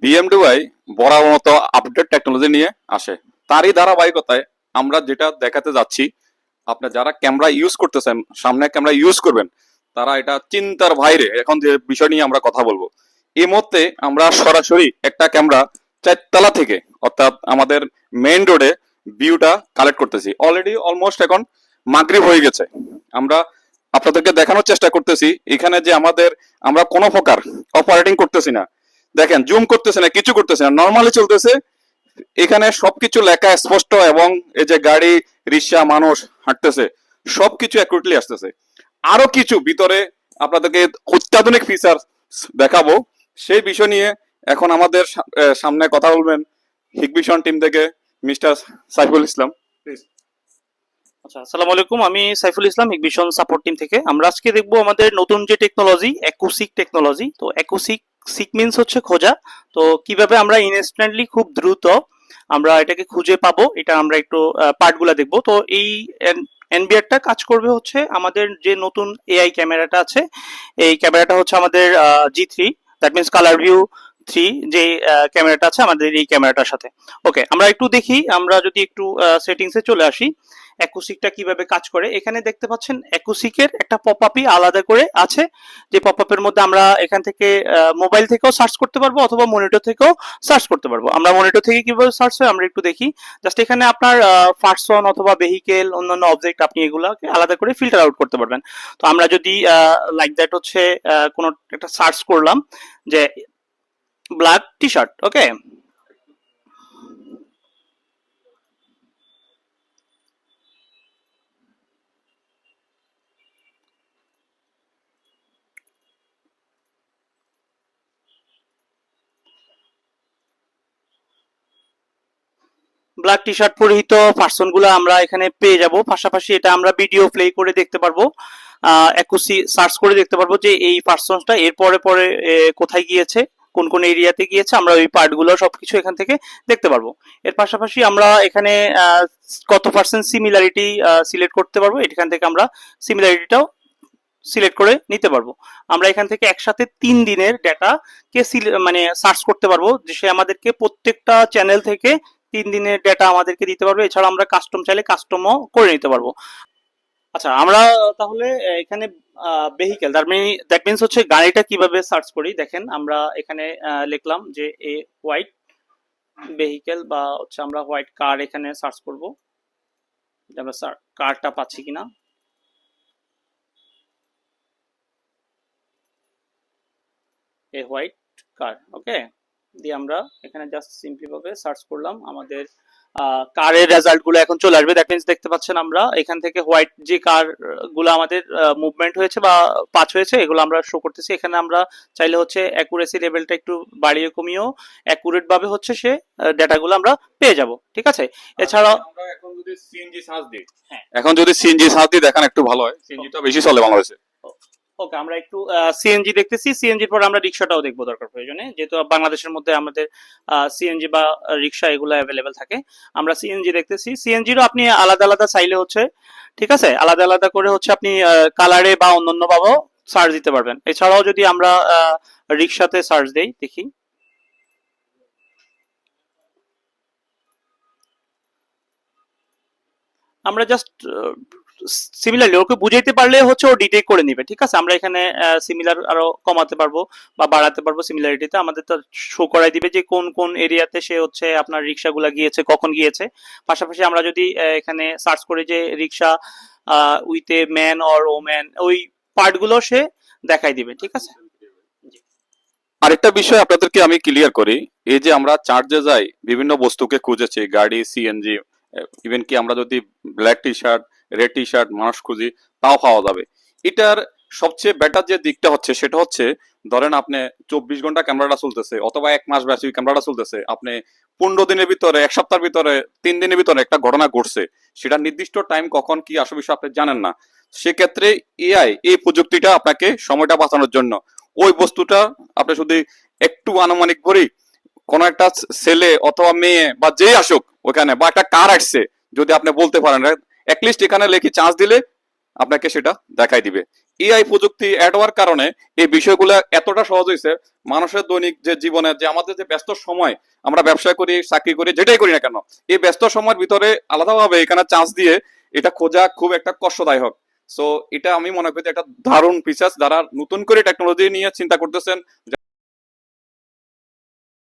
BMW বরাবর মতো update technology নিয়ে আসে। তারই ধারাবাহিকতায় আমরা যেটা দেখাতে যাচ্ছি, আপনি যারা ক্যামেরা ইউজ করতেছেন, সামনে ক্যামেরা ইউজ করবেন, তারা এটা চিন্তার বাইরে। এখন যে বিষয় নিয়ে আমরা কথা বলবো, এই মুহূর্তে আমরা সরাসরি একটা ক্যামেরা চারতলা থেকে, অর্থাৎ আমাদের মেইন রোডে ভিউটা কালেক্ট করতেছি। অলরেডি অলমোস্ট এখন মাগরিব হয়ে গেছে। আমরা আপনাদেরকে দেখানোর চেষ্টা করতেছি এখানে যে আমরা কোনো প্রকার অপারেটিং করতেছি না। দেখেন, জুম করতেছে না, কিছু করতেছে না, নর্মালি চলতেছে। এখানে সবকিছু লেখা স্পষ্ট, এবং এই যে গাড়ি, রিক্সা, মানুষ হাঁটতেছে, সবকিছু অ্যাকুরেটলি আসতেছে। আরো কিছু ভিতরে আপনাদেরকে অত্যাধুনিক ফিচার দেখাবো। সেই বিষয় নিয়ে এখন আমাদের সামনে কথা বলবেন হিগভিশন টিম থেকে মিস্টার সাইফুল ইসলাম। আচ্ছা, আসসালামু আলাইকুম। আমি Saiful Islam, Hikvision support team থেকে। আমরা আজকে দেখবো আমাদের নতুন যে টেকনোলজি, অ্যাকুসিক টেকনোলজি। তো অ্যাকুসিক মিন্স হচ্ছে খোঁজা। তো কিভাবে আমরা ইনস্ট্যান্টলি খুব দ্রুত আমরা এটাকে খুঁজে পাবো, এটা আমরা একটু পার্টগুলো দেখবো। তো এই এনবিআরটা কাজ করবে হচ্ছে আমাদের যে নতুন এআই ক্যামেরাটা আছে, এই ক্যামেরাটা হচ্ছে আমাদের G3, that means colour view 3 যে ক্যামেরাটা আছে আমাদের এই ক্যামেরাটার সাথে। ওকে, আমরা একটু দেখি। আমরা যদি একটু সেটিংসে চলে আসি, অ্যাকুসিকটা কিভাবে কাজ করে। এখানে দেখতে পাচ্ছেন অ্যাকুসিকের একটা পপআপই আলাদা করে আছে, যে পপআপের মধ্যে আমরা এখান থেকে মোবাইল থেকেও সার্চ করতে পারবো অথবা মনিটর থেকেও সার্চ করতে পারবো। আমরা মনিটর থেকে কিভাবে সার্চ হয় আমরা একটু দেখি। জাস্ট এখানে আপনার পার্সন অথবা ভেহিকেল, অন্যান্য অবজেক্ট, আপনি এগুলোকে আলাদা করে ফিল্টার আউট করতে পারবেন। তো আমরা যদি লাইক দ্যাট হচ্ছে কোনো একটা সার্চ করলাম যে ব্ল্যাক টি শার্ট, ওকে, ব্ল্যাক টি শার্ট পরিহিত পার্সন গুলো আমরা এখানে পেয়ে যাব। পাশাপাশি এটা আমরা ভিডিও প্লে করে দেখতে পারবো, একুসি সার্চ করে দেখতে পারবো যে এই পার্সনটা এর পরে পরে কোথায় গিয়েছে, কোন কোন এরিয়াতে গিয়েছে, আমরা ওই পার্টগুলো সবকিছু এখান থেকে দেখতে পারবো। এর পাশাপাশি আমরা এখানে কত পার্সেন্ট সিমিলারিটি সিলেক্ট করতে পারবো, এখান থেকে আমরা সিমিলারিটিটাও সিলেক্ট করে নিতে পারবো। আমরা এখান থেকে একসাথে 3 দিনের ডেটা কে মানে সার্চ করতে পারবো, যে সে আমাদেরকে প্রত্যেকটা চ্যানেল থেকে 3 দিনের ডেটা আমাদেরকে দিতে পারবে। এছাড়া আমরা কাস্টম চাইলে কাস্টমও করে নিতে পারবো। আচ্ছা, আমরা তাহলে এখানে ভেহিকেল, দ্যাট মিনস হচ্ছে গাড়িটা কিভাবে সার্চ করি। দেখেন, আমরা এখানে লিখলাম যে এ হোয়াইট ভেহিকেল, বা হচ্ছে আমরা হোয়াইট কার এখানে সার্চ করব, আমরা কারটা পাচ্ছি কিনা। এ হোয়াইট কার, ওকে, দিয়ে আমরা এখানে জাস্ট সিম্পলি ভাবে সার্চ করলাম, আমাদের কারের রেজাল্ট গুলো এখন চলে আসবে। দ্যাট মিন্স দেখতে পাচ্ছেন আমরা এখান থেকে হোয়াইট যে কার গুলো আমাদের মুভমেন্ট হয়েছে বা পাঁচ হয়েছে, এগুলো আমরা শো করতেছি। এখানে আমরা চাইলে হচ্ছে অ্যাকুরেসি লেভেলটা একটু বাড়িয়ে কমিয়েও অ্যাকুরেট ভাবে হচ্ছে সে ডেটা গুলো আমরা পেয়ে যাব। ঠিক আছে, এছাড়াও আমরা এখন যদি সিএনজি সার্চ দিই, দেখেন একটু ভালো হয়, সিএনজিটা বেশি চলে বাংলাদেশে। ওকে, আমরা একটু সিএনজি দেখতেছি। সিএনজির পর আমরা রিক্সাটাও দেখবো দরকার প্রয়োজনে, যেহেতু বাংলাদেশের মধ্যে আমাদের সিএনজি বা রিক্সা এগুলো অ্যাভেলেবেল থাকে। আমরা সিএনজি দেখতেছি। সিএনজিরও আপনি আলাদা আলাদা চাইলে হচ্ছে, ঠিক আছে, আলাদা আলাদা করে হচ্ছে আপনি কালারে বা অন্যান্য ভাবেও সার্চ দিতে পারবেন। এছাড়াও যদি আমরা রিক্সাতে সার্চ দেই, দেখি আমরা জাস্ট সিমিলারলি ওকে বুঝাইতে পারলে হচ্ছে ও ডিটেক্ট করে নিবে। ঠিক আছে, আমরা এখানে সিমিলার আরো কমাতে পারবো বা বাড়াতে পারবো। সিমিলারিটিতে আমাদের তো শো করাই দিবে যে কোন কোন এরিয়াতে সে হচ্ছে আপনার রিক্সাগুলো গিয়েছে, কখন গিয়েছে। পাশাপাশি আমরা যদি এখানে সার্চ করি যে rickshaw with a man or woman, ওই পার্টগুলো সে দেখাই দিবে। ঠিক আছে, আরেকটা বিষয় আপনাদেরকে আমি ক্লিয়ার করি, এই যে আমরা চার্জে যাই, বিভিন্ন বস্তুকে খুঁজেছি, গাড়ি, সিএনজি, ইভেন কি আমরা যদি black T shirt, red T shirt মানুষ খুঁজি, তাও পাওয়া যাবে। এটার সবচেয়ে বেটার যে দিকটা হচ্ছে, সেটা হচ্ছে ধরেন আপনি 24 ঘন্টা ক্যামেরাটা চলতেছে, অথবা 1 মাস ব্যাপী ক্যামেরাটা চলতেছে, আপনি 15 দিনের ভিতরে, 1 সপ্তাহের ভিতরে, 3 দিনের ভিতরে একটা ঘটনা ঘটছে, সেটা নির্দিষ্ট টাইম কখন কি আসবে বিষয় আপনি জানেন না। সেক্ষেত্রে এআই এই প্রযুক্তিটা আপনাকে সময়টা বাঁচানোর জন্য ওই বস্তুটা আপনি শুধু একটু আনুমানিক করি, কোন একটা ছেলে অথবা মেয়ে বা যেই আসুক ওখানে, বা একটা কার আসছে, যদি আপনি বলতে পারেন, অ্যাটলিস্ট এখানে লেখি চান্স দিলে আপনাকে সেটা দেখাই দিবে। এআই প্রযুক্তি অ্যাড হওয়ার কারণে এই বিষয়গুলো এতটা সহজ হয়েছে, মানুষের দৈনিক যে জীবনে যে আমাদের যে ব্যস্ত সময়, আমরা ব্যবসা করি, চাকরি করি, যেটাই করি না কেন, এই ব্যস্ত সময়ের ভিতরে আলাদাভাবে এখানে চান্স দিয়ে এটা খোঁজা খুব একটা কষ্টদায়ক। সো এটা আমি মনে করি যে একটা দারুণ ফিচার্স, যারা নতুন করে টেকনোলজি নিয়ে চিন্তা করতেছেন,